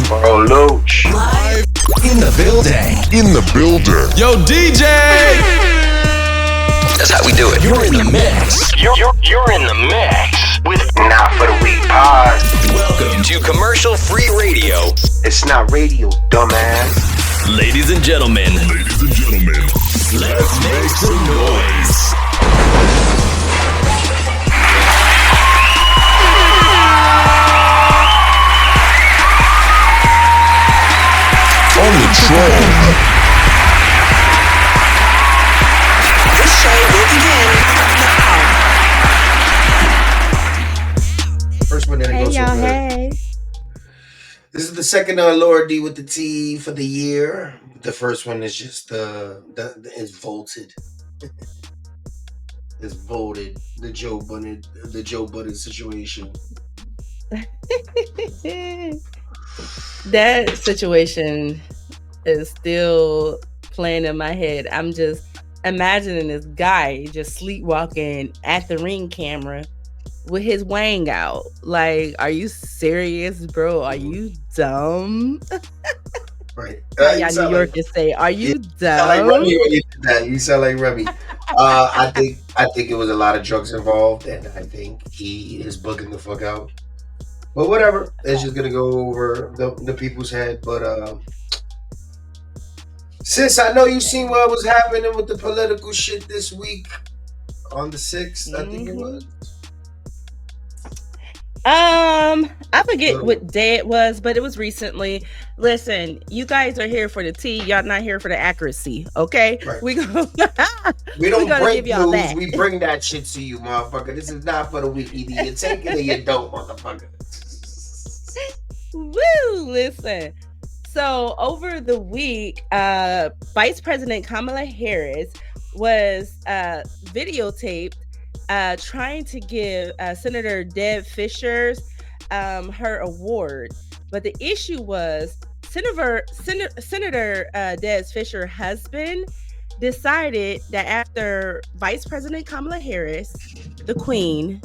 Bro, Loach. Live in the building. Yo, DJ! That's how we do it. You're in the mix. You're in the mix with Not For The Weak Pod. Welcome to commercial-free radio. It's not radio, dumbass. Ladies and gentlemen. Let's make some noise. On the troll. This show will begin now. First one didn't Hey go so y'all, good. hey. This is the second Lord D with the T for the year. The first one is just is voted. It's voted. The Joe Budden situation. That situation is still playing in my head. I'm just imagining this guy just sleepwalking at the Ring camera with his wang out. Like, are you serious, bro? Are you dumb? Right. Y'all New Yorkers say, are you dumb? Like Remy when you did that. You sound like Remy. I think it was a lot of drugs involved, and I think he is bugging the fuck out. But whatever, it's just gonna go over the people's head. But sis, I know you seen what was happening with the political shit this week on the 6th. I think it was. I forget what day it was, but it was recently. Listen, you guys are here for the tea. Y'all not here for the accuracy, okay? Right. We don't break give y'all news. that. We bring that shit to you, motherfucker. This is not for the weak. Either you take it or you don't, motherfucker. Woo! Listen. So over the week, Vice President Kamala Harris was videotaped trying to give Senator Deb Fischer's her award, but the issue was Senator Deb Fischer's husband decided that after Vice President Kamala Harris, the queen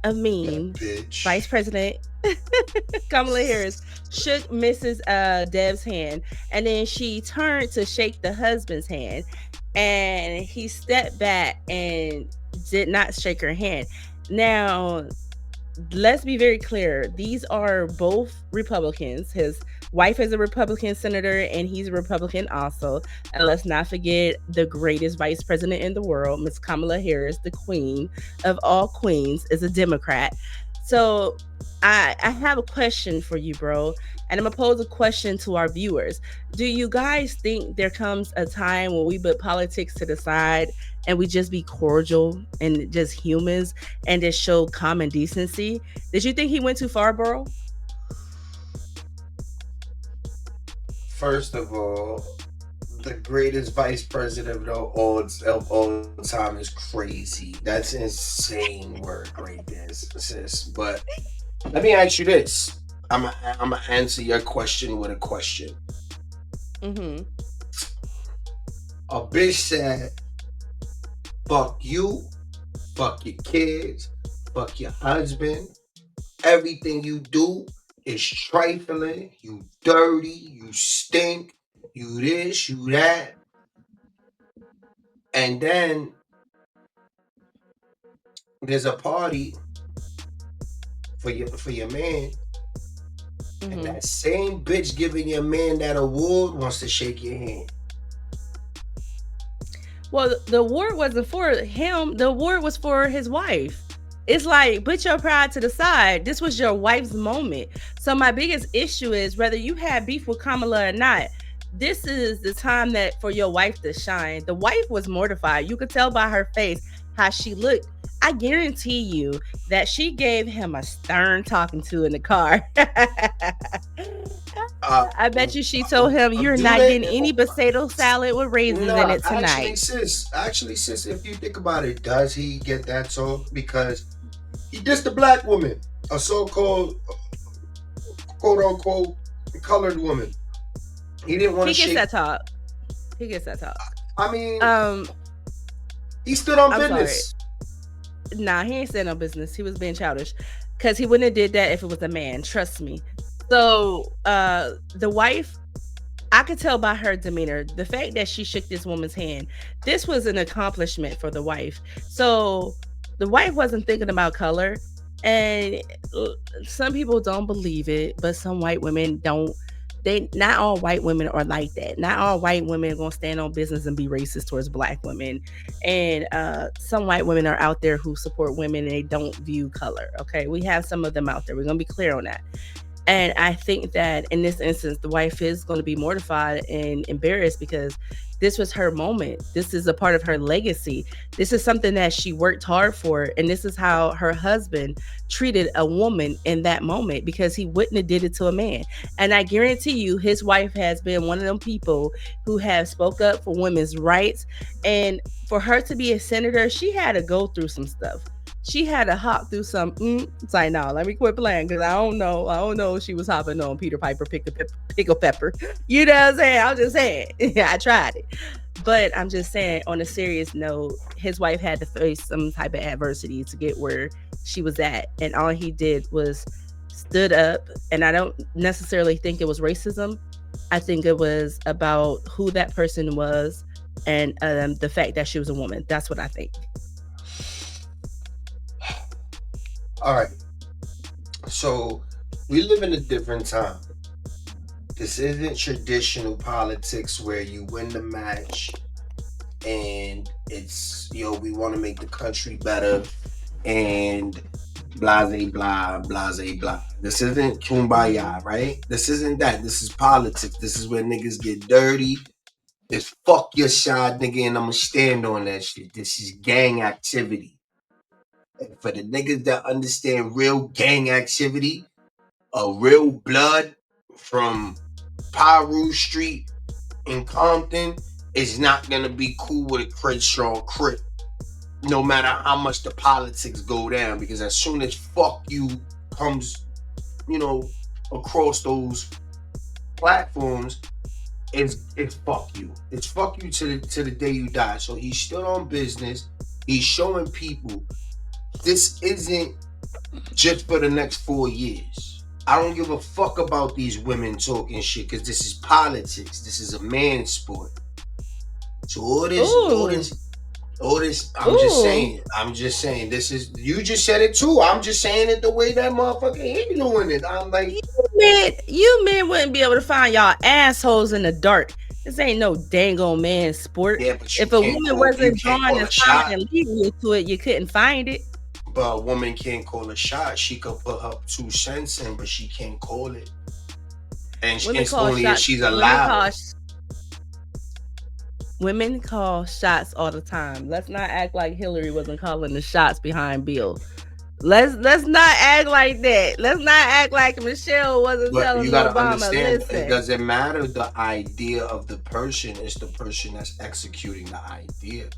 of mean, Vice President Kamala Harris shook Mrs. Deb's hand, and then she turned to shake the husband's hand, and he stepped back and did not shake her hand. Now, let's be very clear. These are both Republicans. His wife is a Republican senator, and he's a Republican also. And let's not forget the greatest vice president in the world, Miss Kamala Harris, the queen of all queens, is a Democrat. So I have a question for you, bro. And I'm going to pose a question to our viewers. Do you guys think there comes a time when we put politics to the side and we just be cordial and just humans and just show common decency? Did you think he went too far, bro? First of all, the greatest vice president of all time is crazy. That's an insane word right there, sis. But let me ask you this. I'm gonna answer your question with a question. Mm-hmm. A bitch said, fuck you, fuck your kids, fuck your husband. Everything you do is trifling. You dirty, you stink, you this, you that. And then there's a party for your man. Mm-hmm. And that same bitch giving your man that award wants to shake your hand. Well, the award wasn't for him. The award was for his wife. It's like, put your pride to the side. This was your wife's moment. So my biggest issue is whether you had beef with Kamala or not, this is the time that for your wife to shine. The wife was mortified. You could tell by her face how she looked. I guarantee you that she gave him a stern talking to in the car. I bet you she told him, you're not getting any potato salad with raisins in it tonight. Actually, sis, if you think about it, does he get that talk? Because he dissed a black woman, a so-called, quote-unquote, colored woman. He didn't want to shake. He gets that talk. I mean, he stood on business. Sorry. Nah, he ain't said no business. He was being childish. Because he wouldn't have did that if it was a man. Trust me. So the wife, I could tell by her demeanor, the fact that she shook this woman's hand, this was an accomplishment for the wife. So the wife wasn't thinking about color. And some people don't believe it, but some white women don't. Not all white women are like that. Not all white women are gonna stand on business and be racist towards black women. And some white women are out there who support women and they don't view color. Okay, we have some of them out there. We're gonna be clear on that. And I think that in this instance, the wife is going to be mortified and embarrassed because this was her moment. This is a part of her legacy. This is something that she worked hard for. And this is how her husband treated a woman in that moment, because he wouldn't have did it to a man. And I guarantee you, his wife has been one of them people who have spoke up for women's rights. And for her to be a senator, she had to go through some stuff. She had to hop through some. It's like, no, let me quit playing because I don't know if she was hopping on Peter Piper, pickle pepper. You know what I'm saying? I'm just saying. I tried it. But I'm just saying, on a serious note, his wife had to face some type of adversity to get where she was at. And all he did was stood up. And I don't necessarily think it was racism. I think it was about who that person was and the fact that she was a woman. That's what I think. All right. So we live in a different time. This isn't traditional politics where you win the match and it's, we want to make the country better and blase blah, blase blah. This isn't kumbaya, right? This isn't that. This is politics. This is where niggas get dirty. It's fuck your side, nigga, and I'm gonna stand on that shit. This is gang activity. And for the niggas that understand real gang activity, real blood from Pyru Street in Compton is not gonna be cool with a Crenshaw Crip, no matter how much the politics go down. Because as soon as fuck you comes, across those platforms, it's fuck you. It's fuck you to the day you die. So he stood on business. He's showing people this isn't just for the next 4 years. I don't give a fuck about these women talking shit because this is politics. This is a man's sport. So all this, I'm just saying, this is, you just said it too. I'm just saying it the way that motherfucker ain't doing it. I'm like, you men wouldn't be able to find y'all assholes in the dark. This ain't no dang old man sport. Yeah, but if a woman wasn't drawing a sign and leading you to it, you couldn't find it. But a woman can't call a shot. She could put her 2 cents in, but she can't call it. And it's only if she's allowed. Women call shots all the time. Let's not act like Hillary wasn't calling the shots behind Bill. Let's not act like that. Let's not act like Michelle wasn't telling you gotta Obama. Understand, listen. It doesn't matter the idea of the person. It's the person that's executing the idea.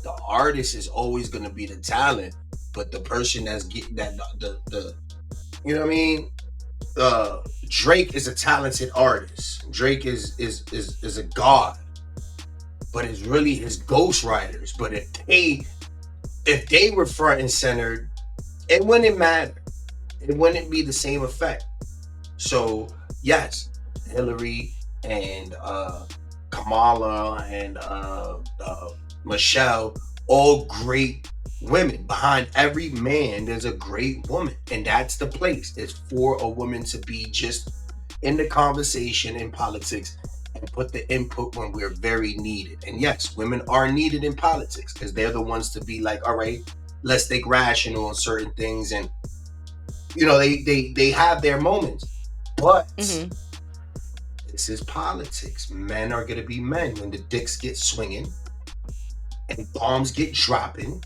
The artist is always going to be the talent, but the person that's getting that the you know what I mean? Drake is a talented artist. Drake is a god, but it's really his ghostwriters. But if they were front and centered, it wouldn't matter. It wouldn't be the same effect. So yes, Hillary and Kamala and Michelle, all great women. Behind every man, there's a great woman. And that's the place. It's for a woman to be just in the conversation in politics and put the input when we're very needed. And yes, women are needed in politics because they're the ones to be like, all right, let's think rational on certain things. And, they have their moments. But this is politics. Men are going to be men. When the dicks get swinging and bombs get dropping,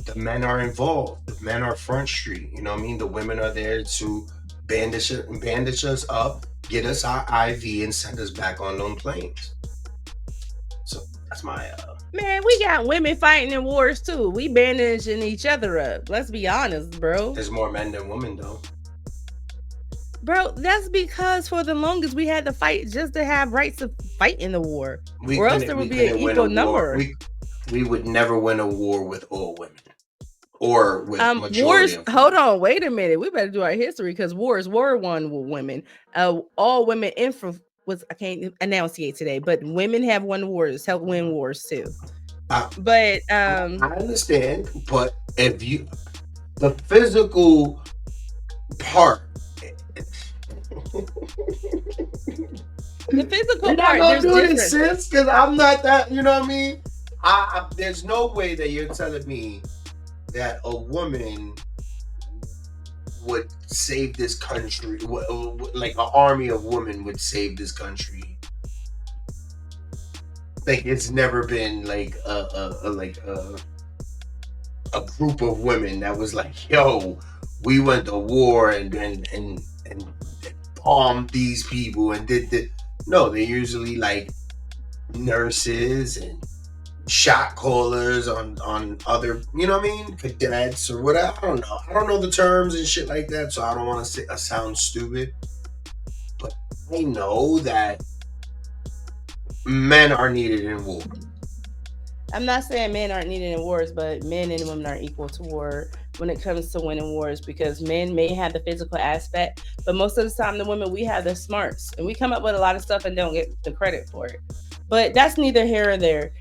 the men are involved. The men are front street. You know what I mean? The women are there to bandage us up, get us our IV, and send us back on them planes. So that's my Man, we got women fighting in wars too. We bandaging each other up. Let's be honest, bro. There's more men than women, though. Bro, that's because for the longest we had to fight just to have rights to fight in the war. Or else there would be an equal number. We would never win a war with all women. or with majority wars. of Hold on, wait a minute. We better do our history because wars were won with women. All women I can't enunciate today, but women have won wars, helped win wars too. But I understand, but if you the physical part. The physical You're part, not gonna do difference. this, sis, because I'm not that. You know what I mean? There's no way that you're telling me that a woman would save this country, like an army of women would save this country. Like it's never been like a group of women that was like, yo, we went to war and bombed these people and did the. No, they're usually like nurses and shot callers on other, you know what I mean, cadets or whatever. I don't know the terms and shit like that, so I don't want to say I sound stupid, but I know that men are needed in war. I'm not saying men aren't needed in wars, but men and women are equal to war when it comes to winning wars, because men may have the physical aspect, but most of the time the women, we have the smarts and we come up with a lot of stuff and don't get the credit for it. But that's neither here or there.